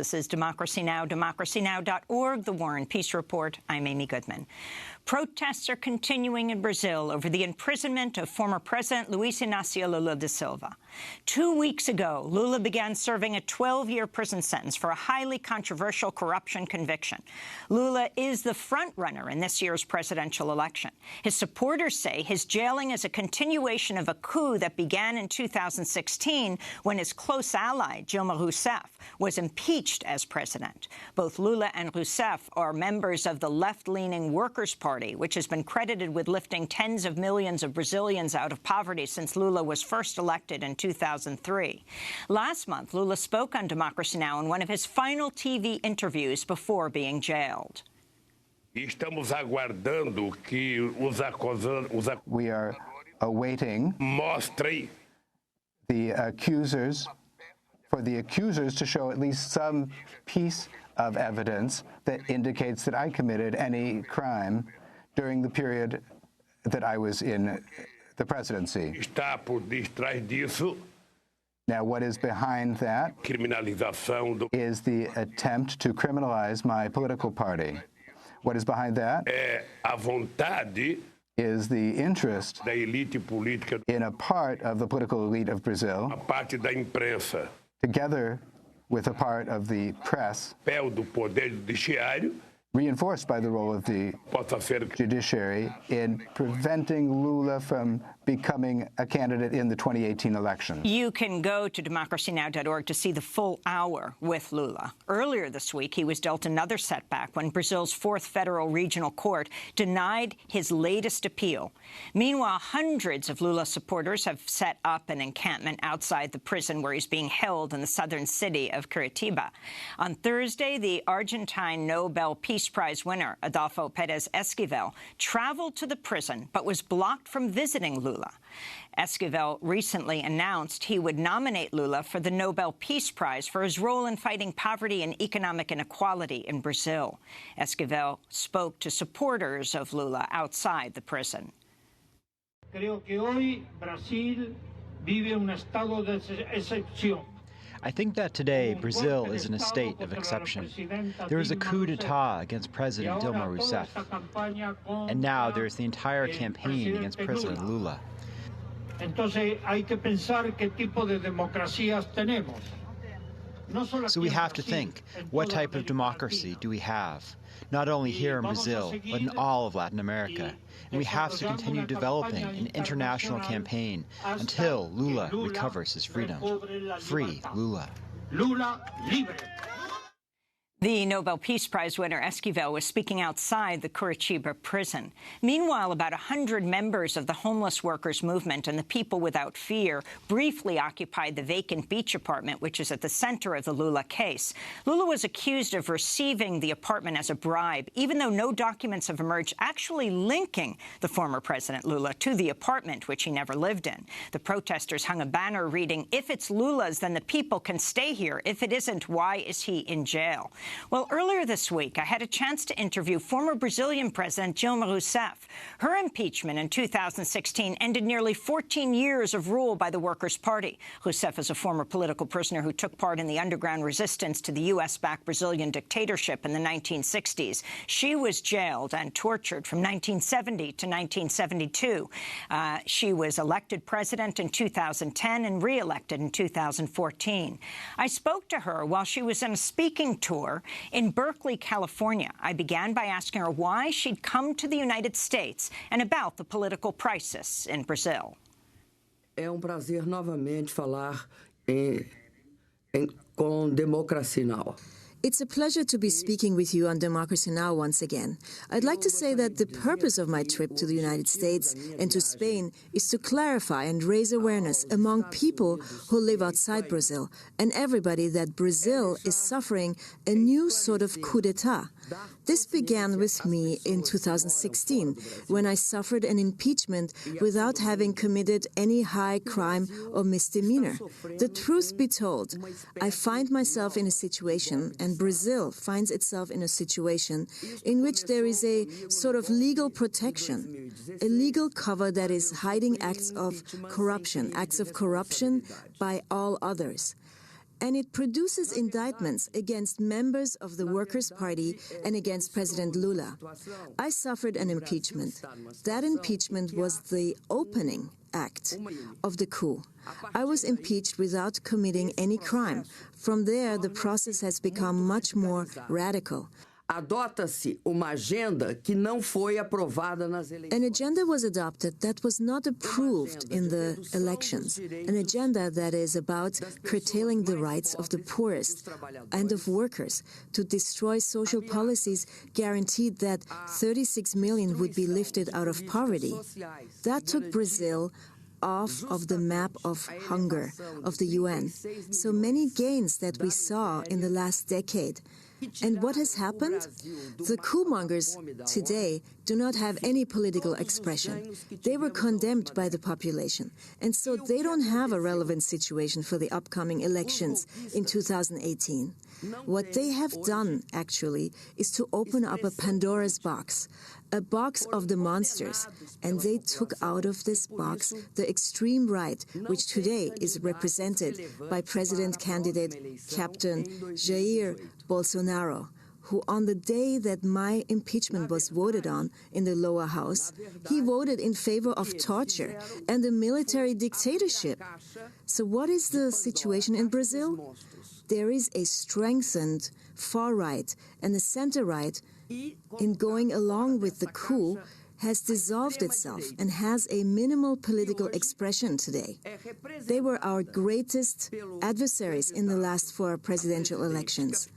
This is Democracy Now!, democracynow.org, The War and Peace Report. I'm Amy Goodman. Protests are continuing in Brazil over the imprisonment of former President Luiz Inácio Lula da Silva. 2 weeks ago, Lula began serving a 12-year prison sentence for a highly controversial corruption conviction. Lula is the front-runner in this year's presidential election. His supporters say his jailing is a continuation of a coup that began in 2016 when his close ally, Dilma Rousseff, was impeached as president. Both Lula and Rousseff are members of the left-leaning Workers' Party, which has been credited with lifting tens of millions of Brazilians out of poverty since Lula was first elected in 2003. Last month, Lula spoke on Democracy Now! In one of his final TV interviews before being jailed. We are awaiting the accusers, for the accusers to show at least some piece of evidence that indicates that I committed any crime during the period that I was in the presidency. Now, what is behind that is the attempt to criminalize my political party. What is behind that is the interest in a part of the political elite of Brazil, together with a part of the press, reinforced by the role of the judiciary in preventing Lula from becoming a candidate in the 2018 election. You can go to democracynow.org to see the full hour with Lula. Earlier this week, he was dealt another setback when Brazil's 4th Federal Regional Court denied his latest appeal. Meanwhile, hundreds of Lula supporters have set up an encampment outside the prison where he's being held in the southern city of Curitiba. On Thursday, the Argentine Nobel Peace Prize winner, Adolfo Pérez Esquivel, traveled to the prison but was blocked from visiting Lula. Esquivel recently announced he would nominate Lula for the Nobel Peace Prize for his role in fighting poverty and economic inequality in Brazil. Esquivel spoke to supporters of Lula outside the prison. Creo que hoy Brasil vive un estado de excepción. I think that today Brazil is in a state of exception. There is a coup d'etat against President Dilma Rousseff, and now there is the entire campaign against President Lula. So we have to think, what type of democracy do we have? Not only here in Brazil, but in all of Latin America. And we have to continue developing an international campaign until Lula recovers his freedom. Free Lula. Lula libre. The Nobel Peace Prize winner Esquivel was speaking outside the Curitiba prison. Meanwhile, about 100 members of the homeless workers movement and the People Without Fear briefly occupied the vacant beach apartment, which is at the center of the Lula case. Lula was accused of receiving the apartment as a bribe, even though no documents have emerged actually linking the former President Lula to the apartment, which he never lived in. The protesters hung a banner reading, "If it's Lula's, then the people can stay here. If it isn't, why is he in jail?" Well, earlier this week, I had a chance to interview former Brazilian President Dilma Rousseff. Her impeachment in 2016 ended nearly 14 years of rule by the Workers' Party. Rousseff is a former political prisoner who took part in the underground resistance to the U.S.-backed Brazilian dictatorship in the 1960s. She was jailed and tortured from 1970 to 1972. She was elected president in 2010 and re-elected in 2014. I spoke to her while she was on a speaking tour in Berkeley, California. I began by asking her why she'd come to the United States and about the political crisis in Brazil. É prazer novamente falar com Democracy Now! It's a pleasure to be speaking with you on Democracy Now! Once again. I'd like to say that the purpose of my trip to the United States and to Spain is to clarify and raise awareness among people who live outside Brazil and everybody that Brazil is suffering a new sort of coup d'etat. This began with me in 2016, when I suffered an impeachment without having committed any high crime or misdemeanor. The truth be told, I find myself in a situation, and Brazil finds itself in a situation, in which there is a sort of legal protection, a legal cover that is hiding acts of corruption by all others. and it produces indictments against members of the Workers' Party and against President Lula. I suffered an impeachment. That impeachment was the opening act of the coup. I was impeached without committing any crime. From there, the process has become much more radical. Adota-se uma agenda que não foi aprovada nas eleições. An agenda was adopted that was not approved in the elections, an agenda that is about curtailing the rights of the poorest and of workers, to destroy social policies guaranteed that 36 million would be lifted out of poverty. That took Brazil off of the map of hunger of the UN. So many gains that we saw in the last decade. And what has happened? The coup-mongers today do not have any political expression. They were condemned by the population, and so they don't have a relevant situation for the upcoming elections in 2018. What they have done, actually, is to open up a Pandora's box, a box of the monsters, and they took out of this box the extreme right, which today is represented by President candidate Captain Jair Bolsonaro, who on the day that my impeachment was voted on in the lower house, he voted in favor of torture and a military dictatorship. So what is the situation in Brazil? There is a strengthened far right, and the center right, in going along with the coup, has dissolved itself and has a minimal political expression today. They were our greatest adversaries in the last 4 presidential elections.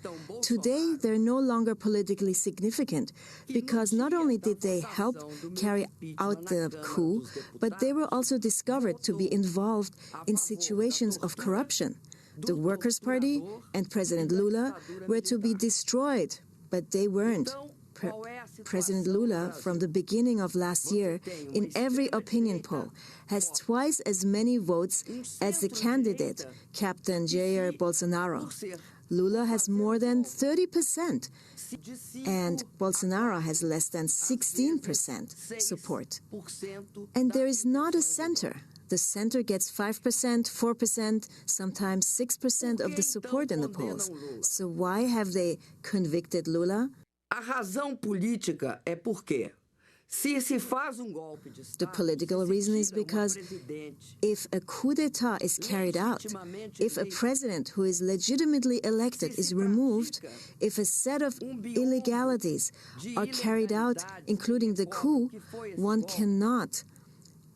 Today, they're no longer politically significant because not only did they help carry out the coup, but they were also discovered to be involved in situations of corruption. The Workers' Party and President Lula were to be destroyed, but they weren't. President Lula, from the beginning of last year, in every opinion poll, has twice as many votes as the candidate, Captain Jair Bolsonaro. Lula has more than 30%, and Bolsonaro has less than 16% support. And there is not a center. The center gets 5%, 4%, sometimes 6% of the support in the polls. So why have they convicted Lula? A razão política é porque se faz golpe de Estado, the political reason is because if a coup d'etat is carried out, if a president who is legitimately elected is removed, if a set of illegalities are carried out, including the coup, one cannot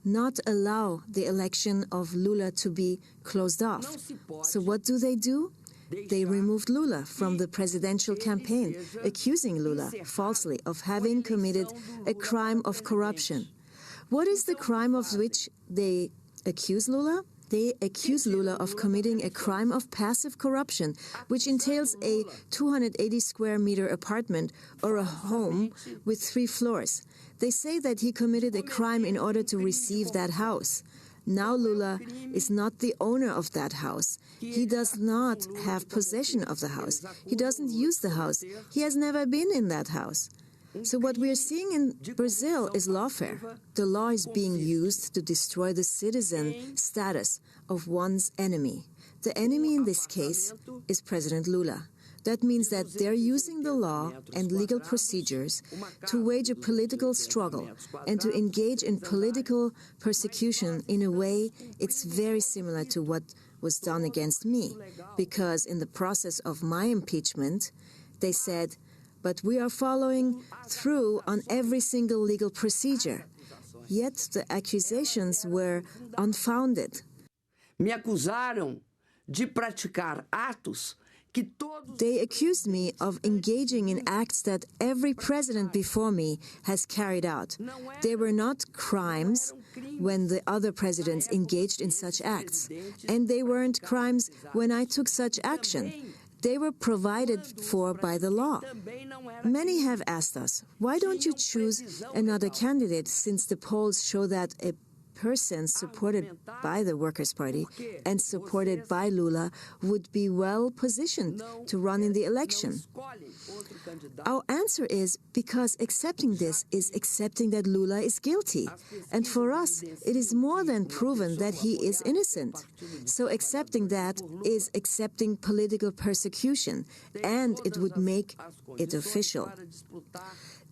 not allow the election of Lula to be closed off. So what do? They removed Lula from the presidential campaign, accusing Lula falsely of having committed a crime of corruption. What is the crime of which they accuse Lula? They accuse Lula of committing a crime of passive corruption, which entails a 280-square-meter apartment or a home with 3 floors. They say that he committed a crime in order to receive that house. Now Lula is not the owner of that house. He does not have possession of the house. He doesn't use the house. He has never been in that house. So what we are seeing in Brazil is lawfare. The law is being used to destroy the citizen status of one's enemy. The enemy in this case is President Lula. That means that they're using the law and legal procedures to wage a political struggle and to engage in political persecution in a way it's very similar to what was done against me. Because in the process of my impeachment, they said, but we are following through on every single legal procedure. Yet the accusations were unfounded. Me acusaram de praticar atos. They accused me of engaging in acts that every president before me has carried out. They were not crimes when the other presidents engaged in such acts. And they weren't crimes when I took such action. They were provided for by the law. Many have asked us, why don't you choose another candidate, since the polls show that a person supported by the Workers' Party and supported by Lula would be well positioned to run in the election? Our answer is because accepting this is accepting that Lula is guilty. And for us, it is more than proven that he is innocent. So accepting that is accepting political persecution, and it would make it official.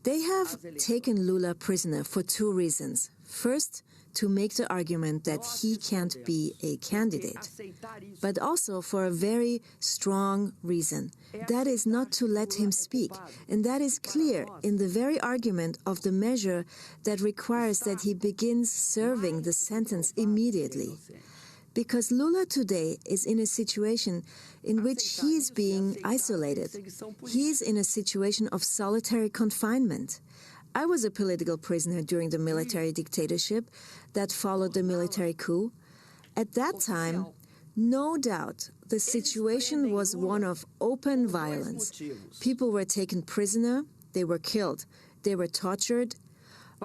They have taken Lula prisoner for two reasons. First, to make the argument that he can't be a candidate, but also for a very strong reason. That is not to let him speak, and that is clear in the very argument of the measure that requires that he begins serving the sentence immediately. Because Lula today is in a situation in which he is being isolated. He is in a situation of solitary confinement. I was a political prisoner during the military dictatorship that followed the military coup. At that time, no doubt, the situation was one of open violence. People were taken prisoner, they were killed, they were tortured.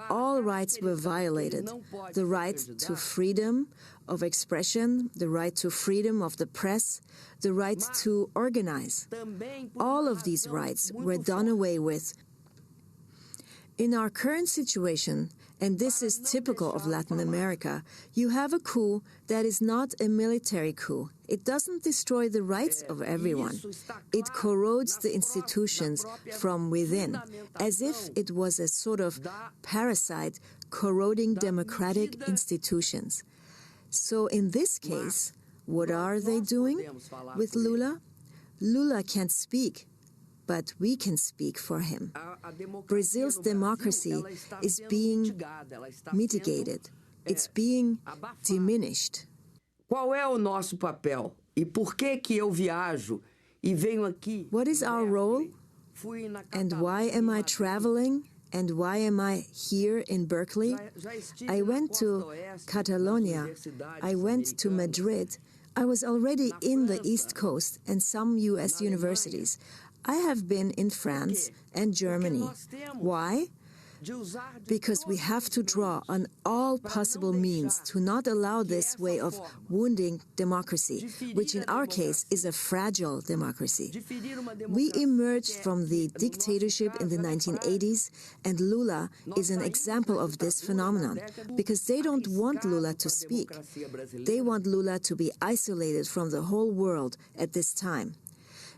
All rights were violated. The right to freedom of expression, the right to freedom of the press, the right to organize. All of these rights were done away with. In our current situation, and this is typical of Latin America, you have a coup that is not a military coup. It doesn't destroy the rights of everyone. It corrodes the institutions from within, as if it was a sort of parasite corroding democratic institutions. So in this case, what are they doing with Lula? Lula can't speak, but we can speak for him. Brazil's democracy is being mitigated. It's being diminished. Qual é o nosso papel? E por que eu viajo e venho aqui? What is our role? And why am I traveling? And why am I here in Berkeley? I went to Catalonia. I went to Madrid. I was already in the East Coast and some U.S. universities. I have been in France and Germany. Why? Because we have to draw on all possible means to not allow this way of wounding democracy, which in our case is a fragile democracy. We emerged from the dictatorship in the 1980s, and Lula is an example of this phenomenon, because they don't want Lula to speak. They want Lula to be isolated from the whole world at this time,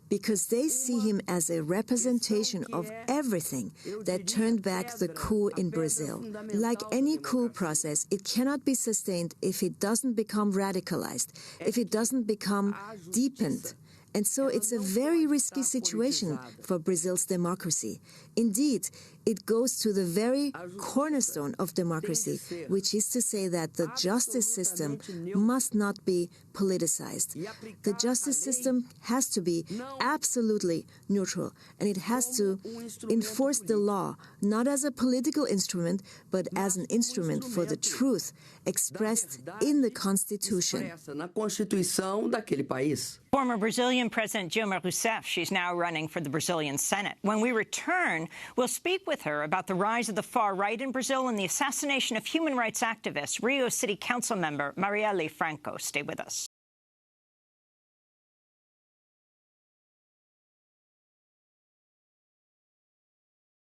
because they see him as a representation of everything that turned back the coup in Brazil. Like any coup process, it cannot be sustained if it doesn't become radicalized, if it doesn't become deepened. And so it's a very risky situation for Brazil's democracy. Indeed, it goes to the very cornerstone of democracy, which is to say that the justice system must not be politicized. The justice system has to be absolutely neutral, and it has to enforce the law, not as a political instrument, but as an instrument for the truth expressed in the Constitution. Former Brazilian President Dilma Rousseff, she's now running for the Brazilian Senate. When we return, we'll speak with her about the rise of the far right in Brazil and the assassination of human rights activist, Rio City Council member Marielle Franco. Stay with us.